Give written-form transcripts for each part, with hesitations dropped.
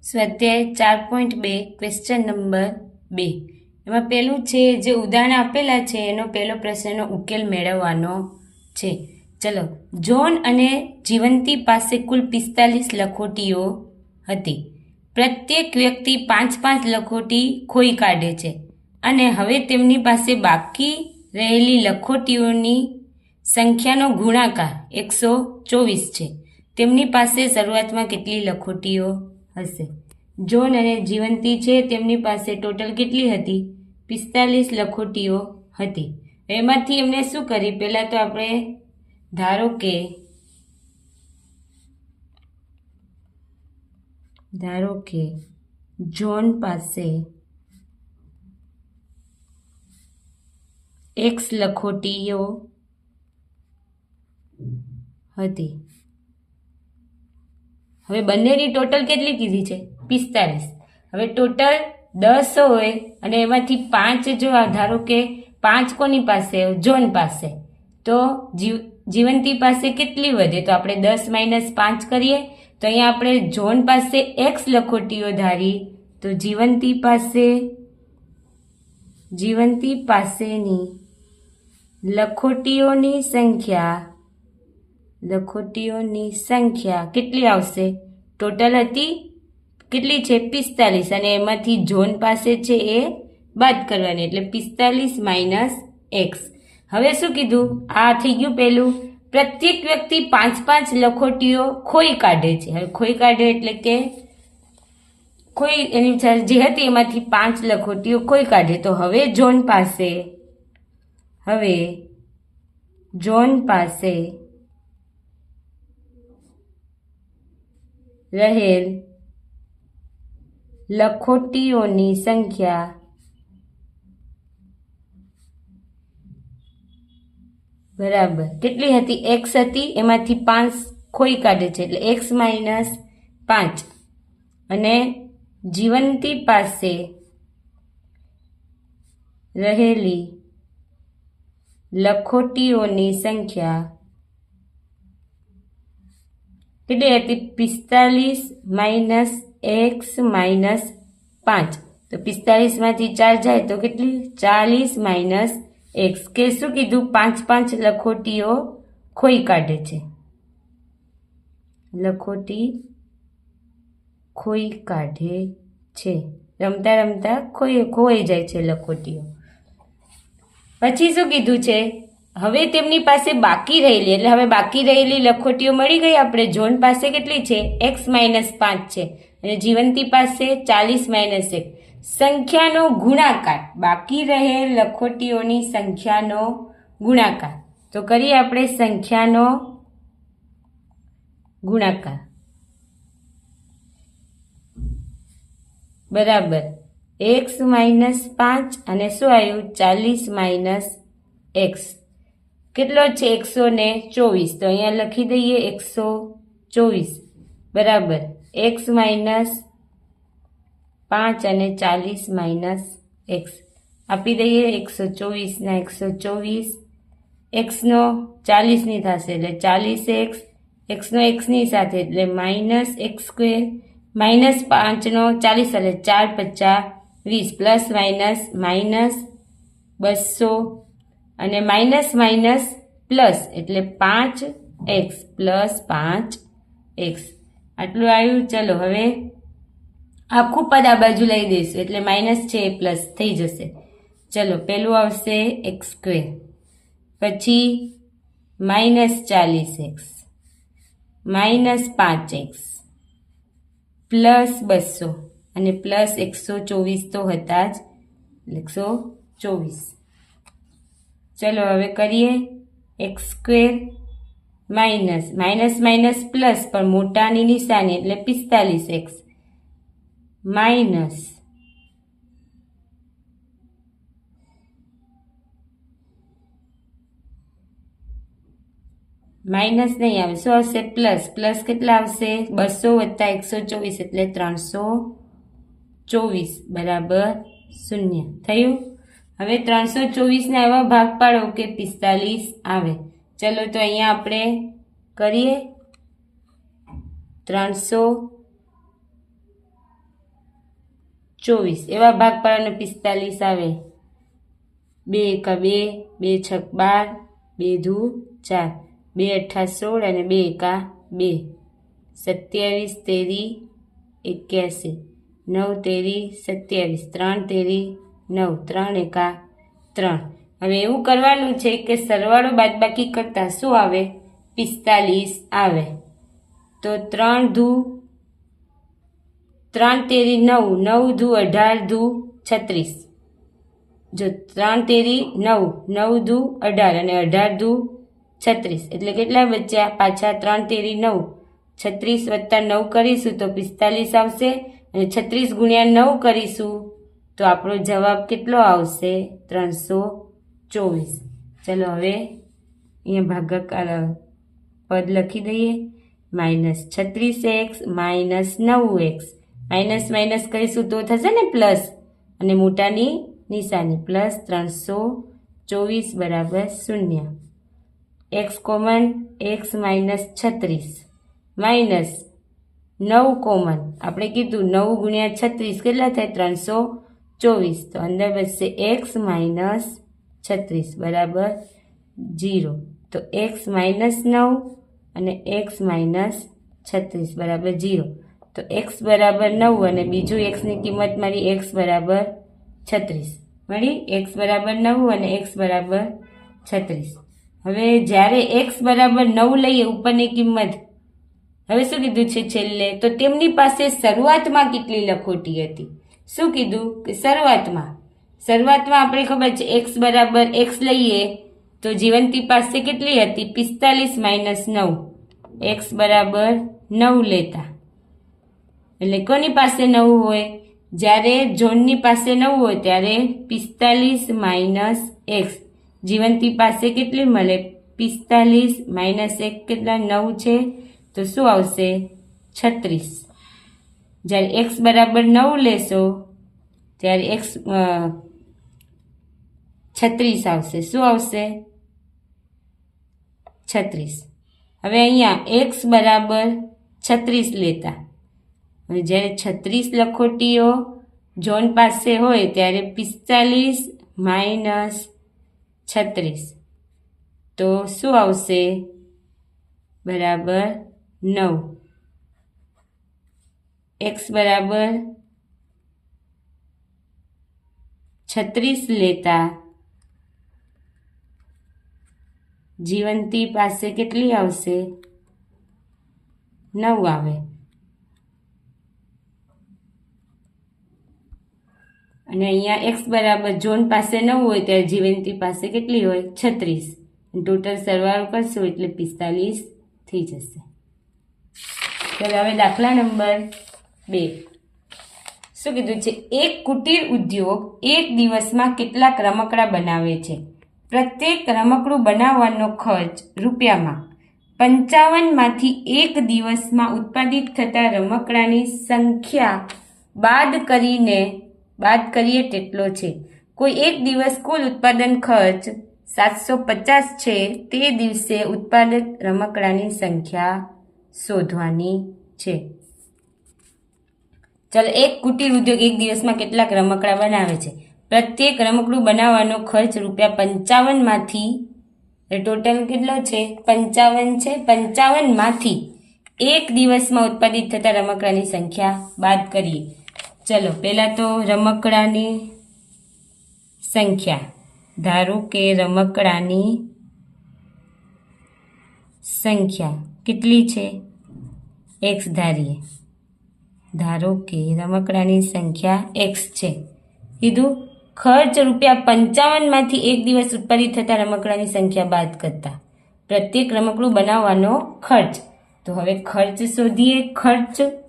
સ્વાધ્યાય 4.2 question number 2 એમાં પહેલું છે જે ઉદાહરણ આપેલા છે એનો પહેલો પ્રશ્નનો ઉકેલ મેળવવાનો છે. ચલો, જોન અને જીવંતી પાસે કુલ 45 લખોટીઓ હતી. પ્રત્યેક વ્યક્તિ 5-5 લખોટી ખોઈ કાઢે છે અને હવે તેમની પાસે બાકી રહેલી લખોટીઓની સંખ્યાનો ગુણાકાર 124 છે. તેમની પાસે શરૂઆતમાં કેટલી લખોટીઓ હશે? જોન અને જીવંતી છે તેમની પાસે ટોટલ કેટલી હતી? 45 લખોટીઓ હતી. એમાંથી એમને શું કરી? પહેલાં તો આપણે ધારો કે જોન પાસે x લખોટીઓ હતી. હવે બંનેની ટોટલ કેટલી કીધી છે? 45. હવે ટોટલ 10 હોય અને એમાંથી 5 જો ધારો કે 5 કોની પાસે? જોન પાસે. તો જીવંતી પાસે કેટલી વધે? તો આપણે 10 - 5 કરીએ તો અહીંયા આપણે જોન પાસે x લખોટીઓ ધારી તો જીવંતી પાસેની લખોટીઓની સંખ્યા કેટલી આવશે? ટોટલ હતી કેટલી છે? 45 અને એમાંથી જોન પાસે છે એ બાદ કરવાની એટલે 45 - x. હવે શું કીધું? આ થઈ ગયું પહેલું. પ્રત્યેક વ્યક્તિ 5-5 લખોટીઓ ખોઈ કાઢે છે. હવે ખોઈ કાઢે એટલે કે એની જે હતી એમાંથી 5 લખોટીઓ ખોઈ કાઢે. તો હવે જોન પાસે રહેલ લખોટીઓની સંખ્યા બરાબર કેટલી હતી? x હતી, એમાંથી 5 ખોઈ કાઢે છે એટલે x - 5 અને જીવંતી પાસે રહેલી લખોટીઓની સંખ્યા કેટલી હતી? 45 - x - 5. તો 45 માંથી 4 જાય તો કેટલી? 40 - x. કે શું કીધું? 5-5 લખોટીઓ ખોઈ કાઢે છે. રમતા રમતા ખોઈ જાય છે લખોટીઓ. પછી શું કીધું છે? હવે તેમની પાસે બાકી રહેલી એટલે હવે બાકી રહેલી લખોટીઓ મળી ગઈ આપણે. જોન પાસે કેટલી છે? x - 5 છે અને જીવંતી પાસે 40 - 1. સંખ્યાનો ગુણાકાર, બાકી રહેલ લખોટીઓની સંખ્યાનો ગુણાકાર. તો કરીએ આપણે સંખ્યાનો ગુણાકાર બરાબર x - 5 અને શું આવ્યું? 40 - x. કેટલો છે? 124. તો અહીંયા લખી દઈએ 124 બરાબર x - 5 અને 40 - x આપી દઈએ. 124 ના 124, x નો 40 ની થશે એટલે 40x, x નો x ની સાથે એટલે -x², -5 નો 40 એટલે 4 × 5 = 20, ±200 અને --+ એટલે 5x + 5x આટલું આવ્યું. ચલો હવે આખું પદ આ બાજુ લઈ દઈશું એટલે માઇનસ છે એ પ્લસ થઈ જશે. ચલો પહેલું આવશે x², પછી -40x, -5x, +200 અને +124 તો હતા જ 124. ચલો હવે કરીએ x² માઇનસ પ્લસ પણ મોટાની નિશાની એટલે 45x માઇનસ નહીં આવે, શું આવશે? પ્લસ કેટલા આવશે? 200 + 124 એટલે 324 બરાબર 0 થયું. હવે 324 ને એવા ભાગ પાડો કે 45 આવે. ચલો તો અહીંયા આપણે કરીએ 300 24 એવા ભાગ પાડવાનો 45 આવે 2 એકા 2 2 છક 12 2 ધુ 4 2 અઠ્ઠા 16 અને 2 એકા 2 27 તેરી 81 9 તેરી 27 3 તેરી 9 3 એકા 3 હવે એવું કરવાનું છે કે સરવાળો બાદબાકી કરતા શું આવે 45 આવે તો 3 ધુ 3 તેરી 9 9 ધુ 18 ધુ 36 જો 3 તેરી 9 9 ધુ 18 અને 18 ધુ 36 એટલે કેટલા બચ્યા પાછા 3 તેરી 9 36 વત્તા 9 કરીશું તો 45 આવશે અને 36 ગુણ્યા 9 કરીશું તો આપણો જવાબ કેટલો આવશે 324 ચલો હવે અહીંયા ભાગાકાર પદ લખી દઈએ -36x -9x માઇનસ માઇનસ કરીશું તો થશે ને પ્લસ અને મોટાની નિશાની પ્લસ 324 બરાબર 0 x common x -36 minus 9 common આપણે કીધું 9 ગુણ્યા 36 કેટલા થાય 324 તો અંદર બચશે x -36 બરાબર 0 તો x -9 અને x -36 બરાબર 0 તો x બરાબર 9 અને બીજું x ની કિંમત મારી x બરાબર 36 મળી x બરાબર 9 અને x બરાબર 36 હવે જ્યારે x બરાબર 9 લઈએ ઉપરની કિંમત હવે શું કીધું છે છેલ્લે તો તેમની પાસે શરૂઆતમાં કેટલી લખોટી હતી શું કીધું કે શરૂઆતમાં આપણે ખબર છે x બરાબર x લઈએ તો જીવંતી પાસે કેટલી હતી 45 - 9 x બરાબર 9 લેતા એટલે કોની પાસે 9 હોય જ્યારે જોનની પાસે 9 હોય ત્યારે 45 - x જીવંતી પાસે કેટલી મળે 45 - 1 કેટલા 9 છે તો શું આવશે 36 જ્યારે x બરાબર 9 લેશો ત્યારે x 36 આવશે શું આવશે 36 હવે અહીંયા x બરાબર 36 લેતા હવે જ્યારે 36 લખોટીઓ જોન પાસે હોય ત્યારે 45 - 36 તો શું આવશે બરાબર 9 x બરાબર 36 લેતા જીવંતી પાસે કેટલી આવશે 9 આવે અને અહીંયા x બરાબર જોન પાસે 9 હોય ત્યારે જીવંતી પાસે કેટલી હોય 36 ટોટલ સરવાળો કરશો એટલે 45 થઈ જશે ચાલો હવે દાખલા નંબર 2 શું કીધું છે એક કુટીર ઉદ્યોગ એક દિવસમાં કેટલાક રમકડા બનાવે છે પ્રત્યેક રમકડું બનાવવાનો ખર્ચ રૂપિયામાં 55 માંથી એક દિવસમાં ઉત્પાદિત થતા રમકડાની સંખ્યા બાદ કરીએ તેટલો છે કોઈ એક દિવસ કુલ ઉત્પાદન ખર્ચ 750 છે તે દિવસે ઉત્પાદિત રમકડાની સંખ્યા શોધવાની છે ચાલો એક કુટીર ઉદ્યોગ એક દિવસમાં કેટલાક રમકડા બનાવે છે પ્રત્યેક રમકડું બનાવવાનો ખર્ચ ₹55 માંથી ટોટલ કેટલો છે 55 છે 55 માંથી એક દિવસમાં ઉત્પાદિત થતા રમકડાની સંખ્યા બાદ કરીએ ચલો પહેલા તો રમકડાની સંખ્યા ધારો કે રમકડાની સંખ્યા કેટલી છે x ધારીએ ધારો કે રમકડાની સંખ્યા x છે કીધું ખર્ચ ₹55 માંથી એક દિવસ ઉત્પાદિત થતા રમકડાની સંખ્યા બાદ કરતા પ્રત્યેક રમકડું બનાવવાનો ખર્ચ તો હવે ખર્ચ શોધીએ ખર્ચ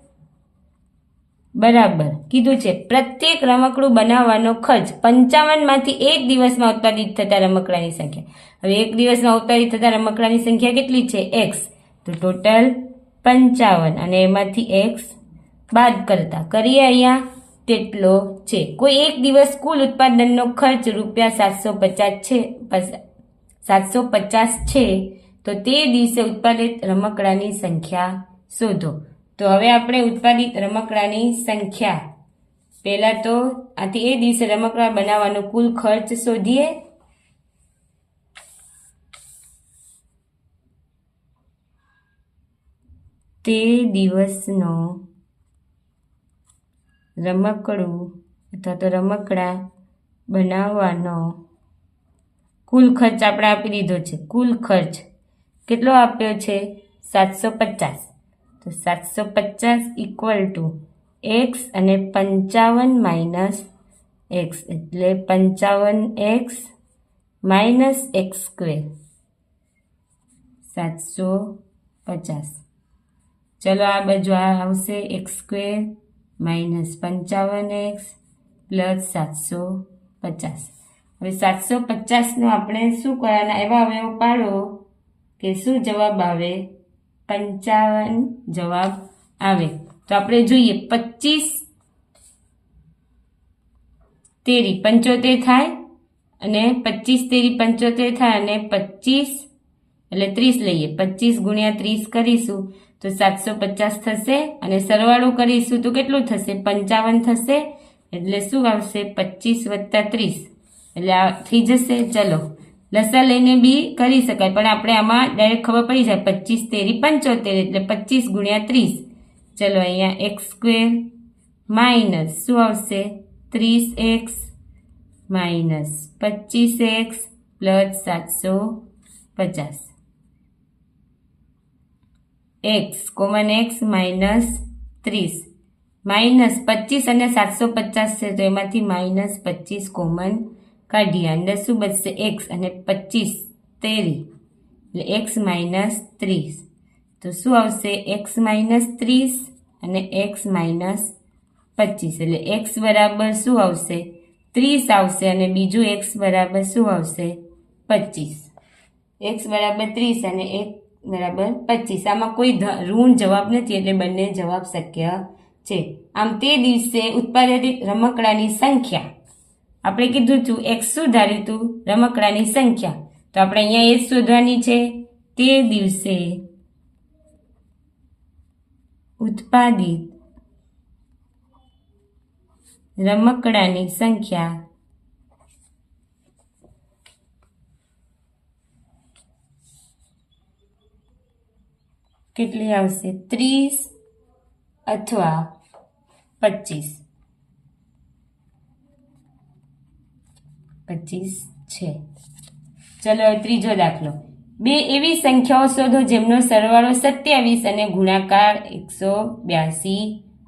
બરાબર કીધું છે પ્રત્યેક રમકડું બનાવવાનો ખર્ચ 55 માંથી એક દિવસમાં ઉત્પાદિત થતા રમકડાની સંખ્યા હવે એક દિવસમાં ઉત્પાદિત થતા રમકડાની સંખ્યા કેટલી છે x તો ટોટલ 55 અને એમાંથી x બાદ કરતા કરીએ અહીંયા તેટલો છે કોઈ એક દિવસ કુલ ઉત્પાદનનો ખર્ચ ₹750 છે તો તે દિવસે ઉત્પાદિત રમકડાની સંખ્યા શોધો તો હવે આપણે ઉત્પાદિત રમકડાની સંખ્યા પહેલા તો આથી એ દિવસે રમકડા બનાવવાનો કુલ ખર્ચ શોધીએ. તે દિવસનો રમકડું અથવા તો રમકડા બનાવવાનો કુલ ખર્ચ આપણે આપી દીધો છે. કુલ ખર્ચ કેટલો આપ્યો છે? 750. તો 750 ઇક્વલ ટુ એક્સ અને 55 માઇનસ એક્સ એટલે 55x માઇનસ એક્સ સ્ક્વેર 750. ચલો આ બાજુ આ આવશે x square minus 55x plus 750. હવે 750નો આપણે શું કરવાના? એવા અવયવ પાડો કે શું જવાબ આવે? 55 જવાબ આવે. તો આપણે જોઈએ 25 તેરી 75 થાય અને 25 તેરી 75 થાય અને 25 એટલે 30 લઈએ. 25 ગુણ્યા 30 કરીશું તો 750 થશે અને સરવાળો કરીશું તો કેટલું થશે? 55 થશે. એટલે શું આવશે? 25 વત્તા 30 એટલે આ થઈ જશે. ચલો લસા લઈને બી કરી શકાય પણ આપણે આમાં ડાયરેક્ટ ખબર પડી જાય 25 તેરી 75 એટલે 25 ગુણ્યા 30. ચલો અહીંયા એક્સ સ્ક્વેર માઇનસ શું આવશે? 30x minus 25x plus 750. x common x minus 30 minus 25 અને 750 છે તો એમાંથી માઇનસ 25 કોમન કાઢીએ. અંદર શું બચશે? x અને 25 તેરી એટલે x માઇનસ 30. તો શું આવશે? x માઇનસ 30 અને x માઇનસ 25 એટલે x બરાબર શું આવશે? 30 આવશે અને બીજું x બરાબર શું આવશે? 25. x બરાબર 30 અને x બરાબર 25. આમાં કોઈ ઋણ જવાબ નથી એટલે બંને જવાબ શક્ય છે. આમ તે દિવસે ઉત્પાદિત રમકડાની સંખ્યા આપણે કીધું હતું x શું ધાર્યું હતું? રમકડાની સંખ્યા. તો આપણે અહીંયા એ જ શોધવાની છે. તે દિવસે ઉત્પાદિત રમકડાની સંખ્યા કેટલી આવશે? 30 અથવા 25 છે. ચલો ત્રીજો દાખલો. બે એવી સંખ્યાઓ શોધો જેમનો સરવાળો 27 અને ગુણાકાર 182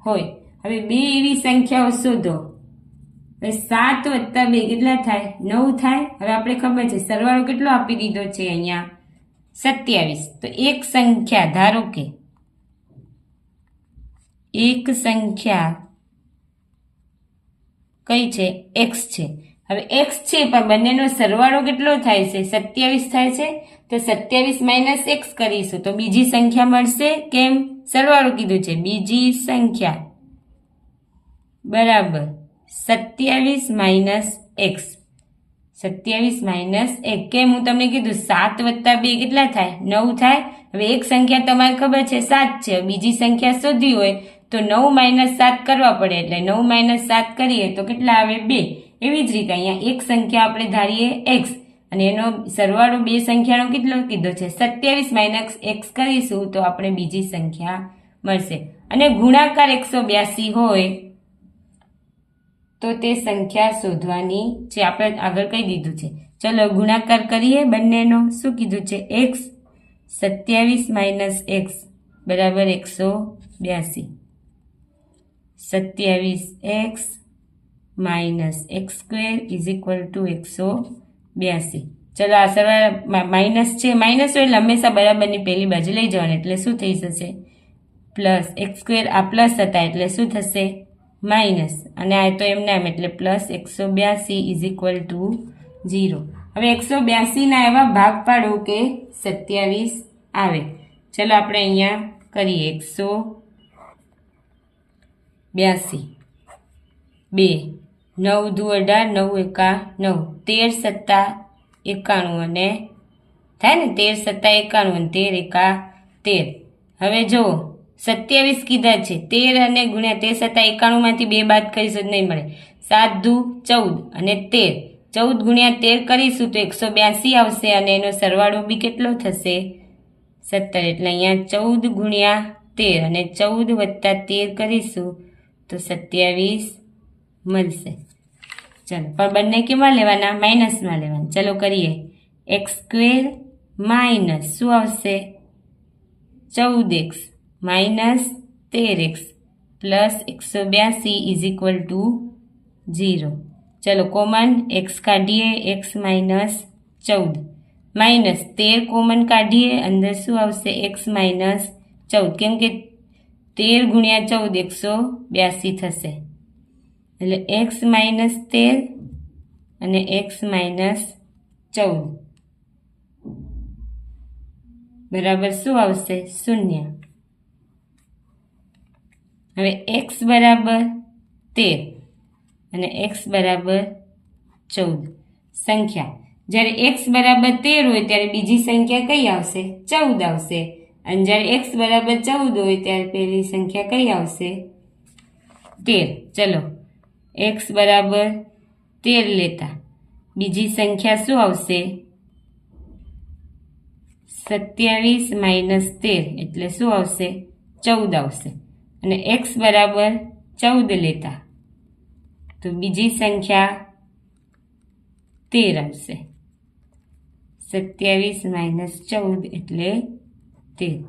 હોય. હવે બે એવી સંખ્યાઓ શોધો. હવે 7 વત્તા 2 કેટલા થાય? 9 થાય. હવે આપણે ખબર છે સરવાળો કેટલો આપી દીધો છે અહીંયા? 27. તો એક સંખ્યા ધારો કે એક સંખ્યા કઈ છે? x છે. હવે x છે પણ બંનેનો સરવાળો કેટલો થાય છે? 27 થાય છે. તો 27 માઇનસ x કરીશું તો બીજી સંખ્યા મળશે. કેમ? સરવાળો કીધું છે. બીજી સંખ્યા બરાબર 27 માઇનસ x. 27 માઇનસ 1. કેમ? હું તમને કીધું 7 વત્તા 2 કેટલા થાય? 9 થાય. હવે એક સંખ્યા તમારે ખબર છે 7 છે. બીજી સંખ્યા શોધવી હોય તો 9 માઇનસ 7 કરવા પડે એટલે 9 માઇનસ 7 કરીએ તો કેટલા આવે? 2. એવી જ રીતે અહીંયા એક સંખ્યા આપણે ધારીએ x અને એનો સરવાળો બે સંખ્યાનો કેટલો કીધો છે? 27 માઇનસ x કરીશું તો આપણે બીજી સંખ્યા મળશે. અને ગુણાકાર 182 હોય તો તે સંખ્યા શોધવાની છે. આપણે આગળ કહી દીધું છે. ચલો ગુણાકાર કરીએ બંનેનો. શું કીધું છે? x 27 માઇનસ x બરાબર 182. 27x minus x square is equal to 182. ચલો આ સરવાળા માઇનસ છે. માઇનસ હોય એટલે હંમેશા બરાબરની પહેલી બાજુ લઈ જવાની એટલે શું થઈ જશે? Plus x square. આ પ્લસ હતા એટલે શું થશે? માઇનસ. અને આ તો એમને એમ એટલે પ્લસ 182 ઇઝ ઇક્વલ ટુ 0. હવે 182ના એવા ભાગ પાડો કે 27 આવે. ચલો આપણે અહીંયા કરીએ 182 2 9 દુ 18 9 એકા 9 13 સત્તા 91 અને થાય ને 13 સત્તા 91 અને 13 એકા 13. હવે જો 27 કીધા છે, 13 અને ગુણ્યા 13 છતાં 91 માંથી 2 બાદ કરીશું નહીં મળે. 7 દુ 14 અને 13, 14 ગુણ્યા 13 કરીશું તો 182 આવશે અને એનો સરવાળો બી કેટલો થશે 17. એટલે અહીંયા 14 ગુણ્યા 13 અને 14 વત્તા 13 કરીશું તો 27 મળશે. ચલો પણ બંને કેમાં લેવાના? માઇનસમાં લેવાના. ચલો કરીએ. x² માઇનસ શું આવશે 14x minus 13x plus 182 is equal to 0. ચલો કોમન x કાઢીએ, x માઇનસ 14 માઇનસ 13 કોમન કાઢીએ, અંદર શું આવશે x માઇનસ 14 કેમ કે 13 ગુણ્યા 14 182 થશે. એટલે x માઇનસ 13 અને x માઇનસ 14 બરાબર શું આવશે 0. હવે x બરાબર 13 અને x બરાબર 14 સંખ્યા. જ્યારે x બરાબર 13 હોય ત્યારે બીજી સંખ્યા કઈ આવશે 14 આવશે અને જ્યારે x બરાબર 14 હોય ત્યારે પહેલી સંખ્યા કઈ આવશે 13. ચલો x બરાબર 13 લેતા બીજી સંખ્યા શું આવશે 27 માઇનસ 13 એટલે શું આવશે 14 આવશે અને x બરાબર 14 લેતા તો બીજી સંખ્યા 13 આવશે. 27 માઇનસ 14 એટલે 13.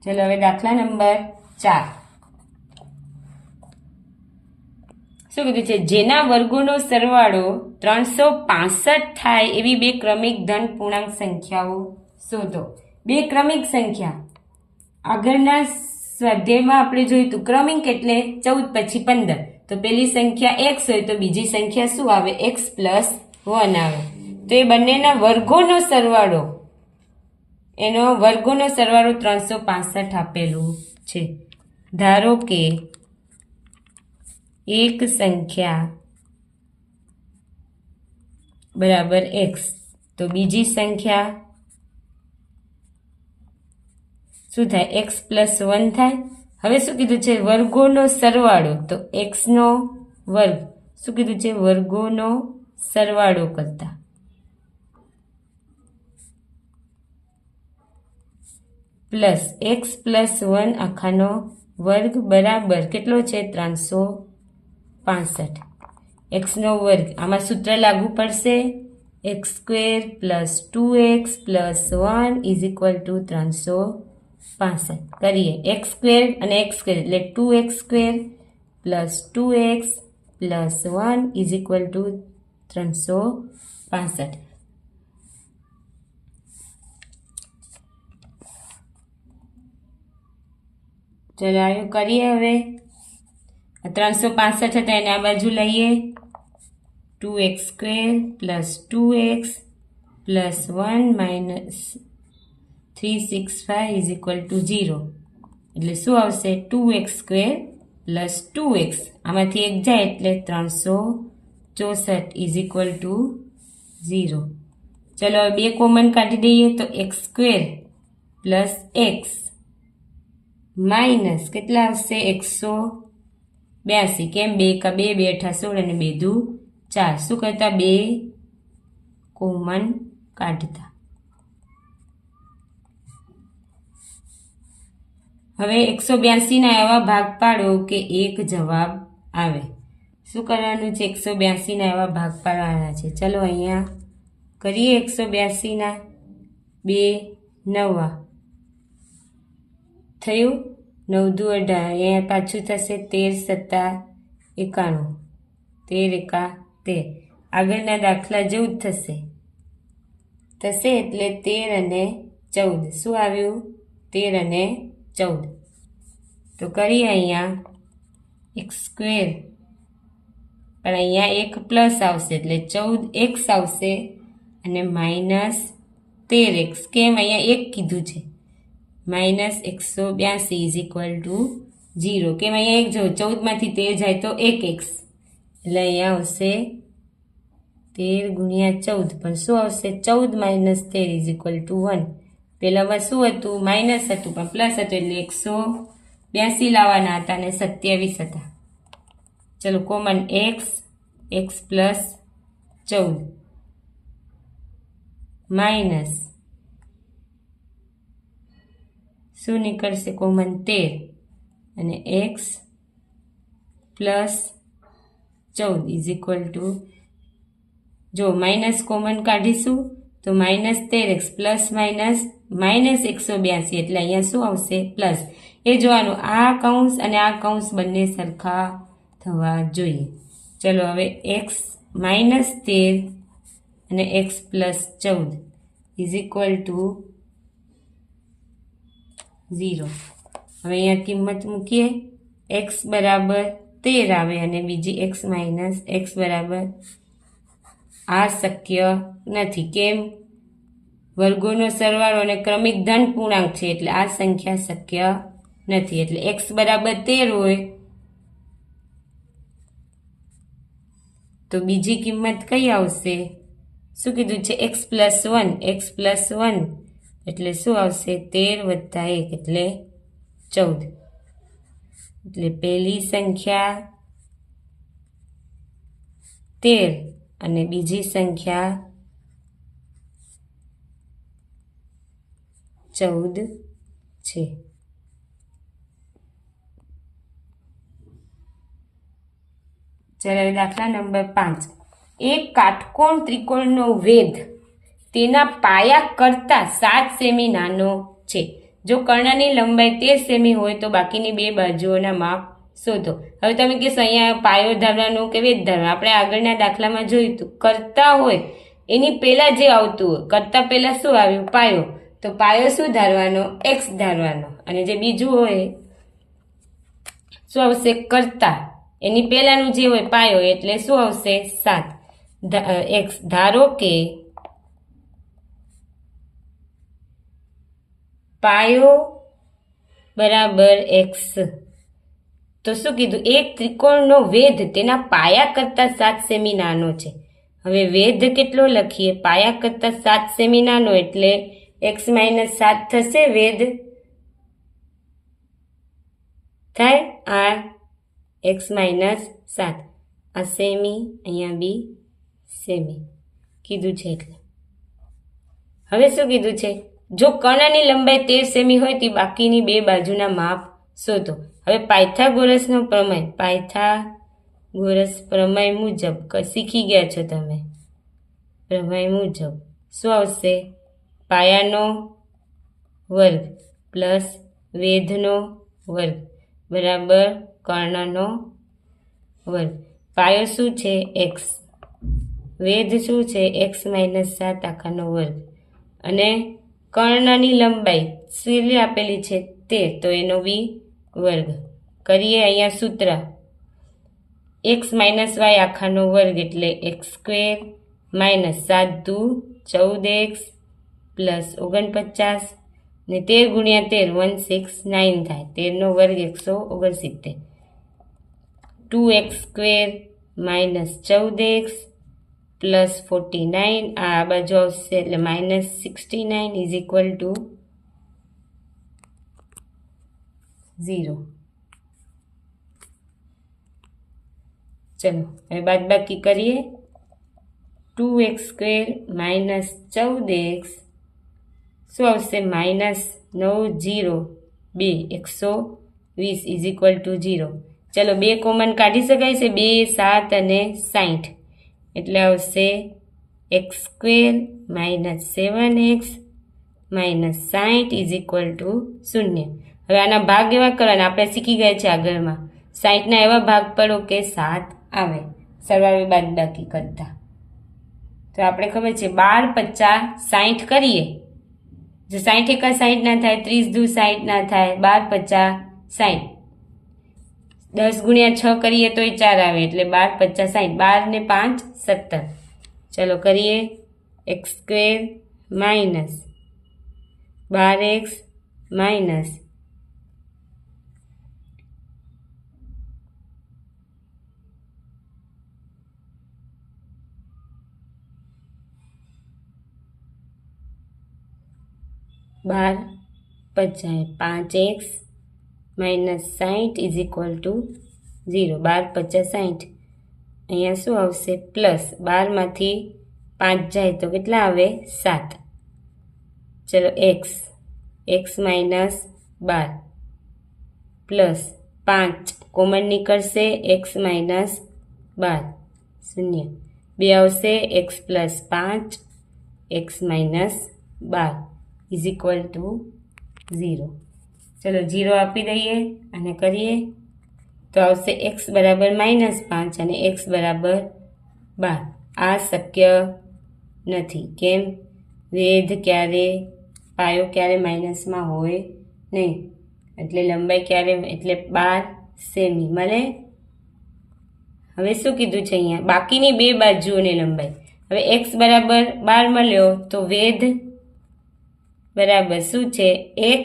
ચલો હવે દાખલા નંબર 4. શું કીધું છે? જેના વર્ગોનો સરવાળો 365 થાય એવી બે ક્રમિક ધન પૂર્ણાંક સંખ્યાઓ શોધો. બે ક્રમિક સંખ્યા આગળના સ્વાધ્યાયમાં આપણે જોયું હતું ક્રમિક એટલે 14 પછી 15. તો પેલી સંખ્યા x હોય તો બીજી સંખ્યા શું આવે x પ્લસ 1 આવે. તો એ બંનેના વર્ગોનો સરવાળો એનો વર્ગોનો સરવાળો 365 આપેલું છે. ધારો કે એક સંખ્યા બરાબર x તો બીજી સંખ્યા શું થાય x પ્લસ 1 થાય. હવે શું કીધું છે વર્ગોનો સરવાળો તો x નો વર્ગ શું કીધું છે વર્ગોનો સરવાળો કરતા પ્લસ x પ્લસ 1 આખાનો વર્ગ બરાબર કેટલો છે 365. x નો વર્ગ આમાં સૂત્ર લાગુ પડશે x² plus 2x plus 1 is equal to 365. કરીએ x² અને x² એટલે 2x² plus 2x plus 1 is equal to 365. ચલો આયું કરીએ. હવે 365 હતા એને આ બાજુ લઈએ 2x² plus 2x plus 1 minus 365 is equal to 0. એટલે શું આવશે 2x² પ્લસ 2x આમાંથી એક જાય એટલે 364 ઇઝ ઇક્વલ ટુ 0. ચલો હવે બે કોમન કાઢી દઈએ તો x² પ્લસ x માઇનસ કેટલા આવશે 182. કેમ 2 કા 2 2 8 16 અને 2 દુ 4. શું કરતા 2 કોમન કાઢતા. હવે 182 ના એવા ભાગ પાડો કે એક જવાબ આવે. શું કરવાનું છે 182 ના એવા ભાગ પાડવાના છે. ચલો અહીંયા કરીએ 182 ના 2 9 થયું 9 દુ 18. અહીંયા પાછું થશે 13 7 91 13 એકા 13. આગળના દાખલા જેવું જ થશે એટલે 13 અને 14 શું આવ્યું 13 અને 14. તો કરીએ અહીંયા x² પણ અહીંયા એક પ્લસ આવશે એટલે 14x આવશે અને માઇનસ 13x. કેમ અહીંયા એક કીધું છે માઇનસ 182 ઇઝ ઇક્વલ ટુ 0. કેમ અહીંયા એક જો 14 માંથી 13 જાય તો 1x એટલે અહીંયા આવશે 13 ગુણ્યા 14 પણ શું આવશે 14 માઇનસ 13 ઇઝ ઇક્વલ ટુ 1. પહેલામાં શું હતું? માઇનસ હતું, પણ પ્લસ હતું એટલે 182 લાવવાના હતા અને 27 હતા. ચલો કોમન x પ્લસ 14 માઇનસ શું નીકળશે? કોમન 13 અને x plus 14 is equal to, જો માઇનસ કોમન કાઢીશું તો -13x પ્લસ માઇનસ -182 એટલે અહીંયા શું આવશે? પ્લસ. એ જોવાનું આ કૌંસ અને આ કૌંસ બંને સરખા થવા જોઈએ. ચલો હવે x -13 અને x plus 14 is equal to 0. હવે અહીંયા કિંમત મૂકીએ. x બરાબર 13 આવે અને બીજી x માઇનસ x બરાબર, આ શક્ય નથી. કેમ? વર્ગોનો સરવાળો અને ક્રમિક ધન પૂર્ણાંક છે એટલે આ સંખ્યા શક્ય નથી. એટલે x બરાબર 13 હોય તો બીજી કિંમત કઈ આવશે? શું કીધું છે? x પ્લસ 1 એટલે શું આવશે? 13 વત્તા 1 એટલે 14. એટલે પહેલી સંખ્યા 13 અને બીજી સંખ્યા 14 છે. ચાલો દાખલા નંબર 5. એક કાટકોણ ત્રિકોણનો વેધ તેના પાયા કરતાં 7 સેમી નાનો છે. જો કર્ણની લંબાઈ 13 સેમી હોય તો બાકીની બે બાજુઓના માપ શોધો. હવે તમે કહેશો અહીંયા પાયો ધારવાનો કે વેધ ધારવાનો? આપણે આગળના દાખલામાં જોયું હતું, કરતા હોય એની પહેલા જે આવતું હોય, કરતા પહેલા શું આવ્યું? પાયો. તો પાયો શું ધારવાનો? x ધારવાનો. અને જે બીજું હોય શું આવશે? કરતા. એની પહેલાનું જે હોય પાયો એટલે શું આવશે? 7 x. ધારો કે પાયો બરાબર x. તો શું કીધું? એક ત્રિકોણનો વેધ તેના પાયા કરતાં 7 સેમી નાનો છે. હવે વેધ કેટલો લખીએ? પાયા કરતાં 7 સેમી નાનો એટલે x માઇનસ 7 થશે. વેધ થાય આ x માઇનસ 7. આ સેમી, અહીંયા બી સેમી કીધું છે. એટલે હવે શું કીધું છે? જો કર્ણની લંબાઈ 13 સેમી હોય તો બાકીની બે બાજુના માપ શોધો. હવે પાયથાગોરસનો પ્રમેય મુજબ શીખી ગયા છો તમે. પ્રમેય મુજબ શું આવશે? પાયાનો વર્ગ પ્લસ વેધનો વર્ગ બરાબર કર્ણનો વર્ગ. પાયો શું છે? x. વેધ શું છે? x માઇનસ 7 આખાનો વર્ગ. અને કર્ણની લંબાઈ શું આપેલી છે? 13, તો એનો બી વર્ગ કરીએ. અહીંયા સૂત્ર x માઇનસ y આખાનો વર્ગ એટલે x સ્ક્વેર માઇનસ 7 દુ 14x પ્લસ 49 ને 13 ગુણ્યા 13 169 થાય. 13 નો વર્ગ 169. 2x square minus 14x plus 49 આ બાજુ આવશે એટલે માઇનસ 69 ઇઝ ઇક્વલ ટુ 0. ચલો હવે બાદબાકી કરીએ. 2x સ્ક્વેર માઇનસ 14x શું આવશે? Minus 9 0 2 120 is equal to 0. ચલો બે કોમન કાઢી શકાય છે. 2 7 અને 60 એટલે આવશે x square minus 7x minus 60 is equal to 0. હવે આના ભાગ એવા કરવાના આપણે શીખી ગયા છે આગળમાં. 60ના એવા ભાગ પડો કે 7 આવે સરવાળો બાદબાકી કરતા. તો આપણે ખબર છે 12 50 60 કરીએ. જો 60 એકા 60 ના થાય, 30 દુ 60 ના થાય, 12 50 60. 10 ગુણ્યા 6 કરીએ તોય 4 આવે એટલે 12 50 60. 12 ને 5 17. ચલો કરીએ. x square minus 12x minus 12 50 5x minus 60 is equal to 0. 12 50 60. અહીંયા શું આવશે? પ્લસ 12માંથી 5 જાય તો કેટલા આવે? 7. ચલો x માઇનસ 12 પ્લસ 5 કોમન નીકળશે, x માઇનસ 12 0. 2 આવશે, x plus 5 x minus 12 is equal to 0. ચલો 0 આપી દઈએ અને કરીએ તો આવશે x બરાબર -5 અને x બરાબર 12. આ શક્ય નથી. કેમ? વેધ ક્યારે, પાયો ક્યારે માઇનસમાં હોય નહીં, એટલે લંબાઈ ક્યારે, એટલે 12 સેમી મળે. હવે શું કીધું છે અહીંયા? બાકીની બે બાજુઓની લંબાઈ. હવે x બરાબર 12 મળ્યો તો વેધ બરાબર શું છે? x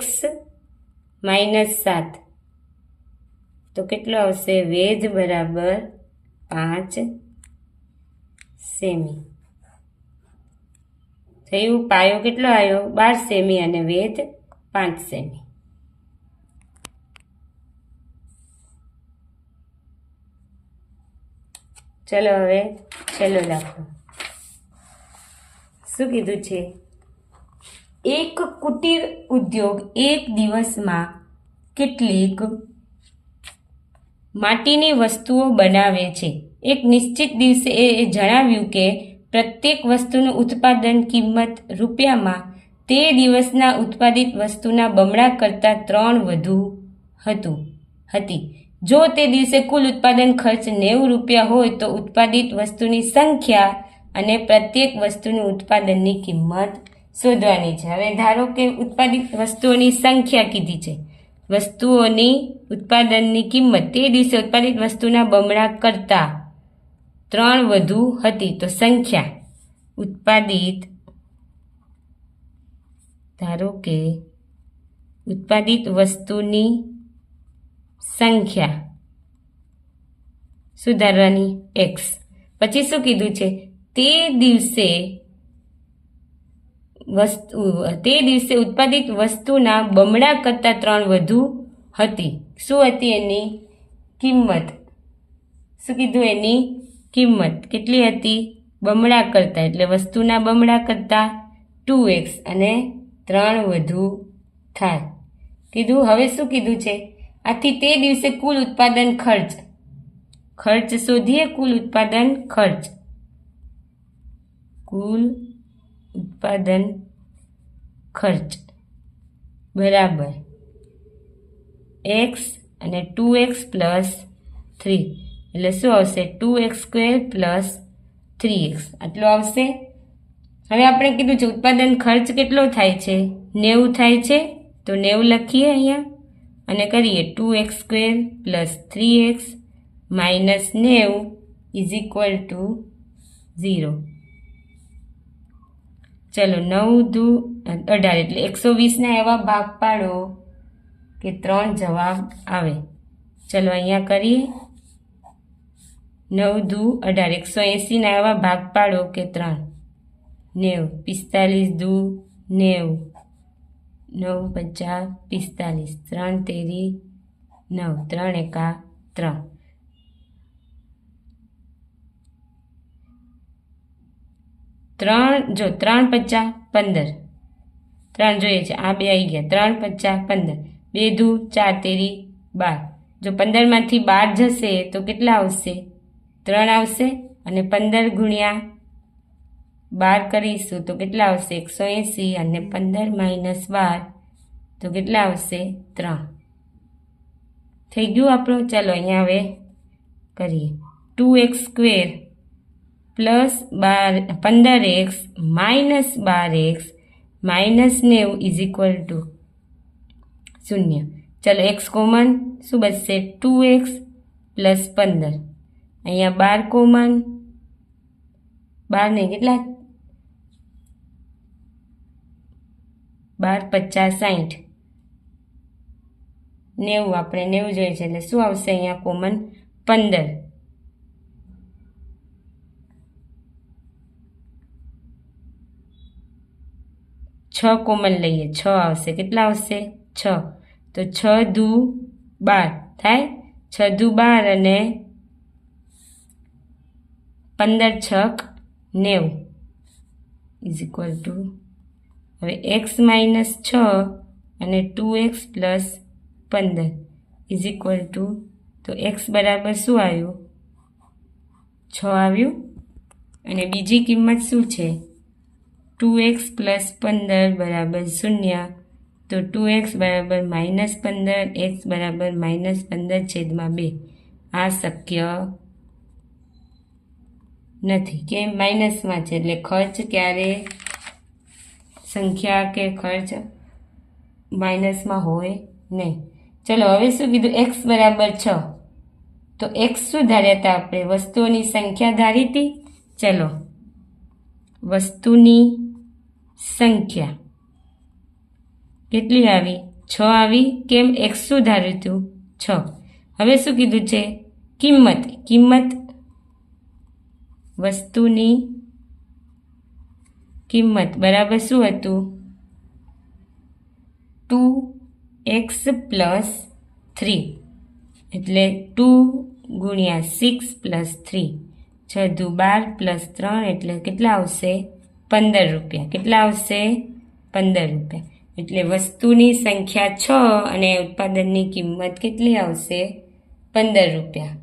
-7. તો કેટલો આવશે? વેધ બરાબર 5 સેમી થયું. પાયો કેટલો આવ્યો? 12 સેમી અને વેધ 5 સેમી. ચલો હવે છેલ્લો દાખલો. શું કીધું છે? એક કુટીર ઉદ્યોગ એક દિવસમાં કેટલીક માટીની વસ્તુઓ બનાવે છે. એક નિશ્ચિત દિવસે એ જણાવ્યું કે પ્રત્યેક વસ્તુનું ઉત્પાદન કિંમત રૂપિયામાં તે દિવસના ઉત્પાદિત વસ્તુના બમણા કરતાં 3 વધુ હતી. જો તે દિવસે કુલ ઉત્પાદન ખર્ચ 90 રૂપિયા હોય તો ઉત્પાદિત વસ્તુની સંખ્યા અને પ્રત્યેક વસ્તુની ઉત્પાદનની કિંમત શોધવાની છે. હવે ધારો કે ઉત્પાદિત વસ્તુઓની સંખ્યા કીધી છે, વસ્તુઓની ઉત્પાદનની કિંમત તે દિવસે ઉત્પાદિત વસ્તુના બમણા કરતાં 3 વધુ હતી. તો સંખ્યા ઉત્પાદિત, ધારો કે ઉત્પાદિત વસ્તુની સંખ્યા સુધારવાની x. પછી શું કીધું છે? તે દિવસે ઉત્પાદિત વસ્તુના બમણા કરતાં 3 વધુ હતી. શું હતી એની કિંમત? શું કીધું? એની કિંમત કેટલી હતી? બમણા કરતાં, એટલે વસ્તુના બમણા કરતાં 2x અને 3 વધુ થાય કીધું. હવે શું કીધું છે? આથી તે દિવસે કુલ ઉત્પાદન ખર્ચ શોધીએ. કુલ ઉત્પાદન ખર્ચ, કુલ ઉત્પાદન ખર્ચ બરાબર x અને 2x પ્લસ 3, એટલે શું આવશે? 2x² પ્લસ 3x આટલું આવશે. હવે આપણે કીધું છે ઉત્પાદન ખર્ચ કેટલો થાય છે? 90 થાય છે. તો 90 લખીએ અહીંયા અને કરીએ 2x² plus 3x minus 90 is equal to 0. ચલો 9 દુ 18, એટલે 120ના એવા ભાગ પાડો કે 3 જવાબ આવે. ચલો અહીંયા કરીએ 9 દુ 18, 180ના એવા ભાગ પાડો કે 3. 90, 45 દુ 90, 9 50 45, 3 તેરી 9, 3 એકા 3. 3 જો 3 50 15, 3 જોઈએ છે, આ બે આવી ગયા. 3 50 15, 2 દુ 4 તેરી 12. જો 15માંથી 12 જશે તો કેટલા આવશે? 3 આવશે. અને 15 ગુણ્યા 12 કરીશું તો કેટલા આવશે? 180. અને 15 માઇનસ 12 તો કેટલા આવશે? 3. થઈ ગયું આપણું. ચાલો અહીંયા હવે કરીએ 2x² plus 15x minus 12x minus 90 is equal to 0. ચાલો x કોમન શું બચશે? 2x plus 15. અહીંયા 12 કોમન, 12 નહીં કેટલા? 12 50 60, 90 આપણે 90 જોઈએ છે એટલે શું આવશે અહીંયા કોમન? 15. 6 કોમન લઈએ 6 આવશે. કેટલા આવશે? 6. તો 6 દુ 12 થાય. 6 દુ 12 અને 15 છક 90 ઇઝ ઇક્વલ ટુ, હવે x માઇનસ 6 અને 2x plus 15 is equal to, તો x બરાબર શું આવ્યું? 6 આવ્યું. અને બીજી કિંમત શું છે? 2x પ્લસ 15 બરાબર 0. તો 2x બરાબર -15, x બરાબર -15/2. આ શક્ય નથી. કેમ? માઇનસમાં છે એટલે ખર્ચ ક્યારે સંખ્યા કે ખર્ચ માઇનસમાં હોય નહીં. ચલો હવે શું કીધું? x બરાબર 6. તો x શું ધાર્યા હતા આપણે? વસ્તુઓની સંખ્યા ધારી હતી. ચલો, વસ્તુની સંખ્યા કેટલી આવી? 6 આવી. કેમ? x શું ધાર્યું હતું? 6. હવે શું કીધું છે? કિંમત વસ્તુની કિંમત બરાબર શું હતું? 2x પ્લસ 3 એટલે 2 ગુણ્યા 6 પ્લસ 3, 6 દુ 12 પ્લસ 3 એટલે કેટલા આવશે? 15 રૂપિયા. કેટલા આવશે? 15 રૂપિયા. એટલે વસ્તુની સંખ્યા 6 અને ઉત્પાદનની કિંમત કેટલી આવશે? 15 રૂપિયા.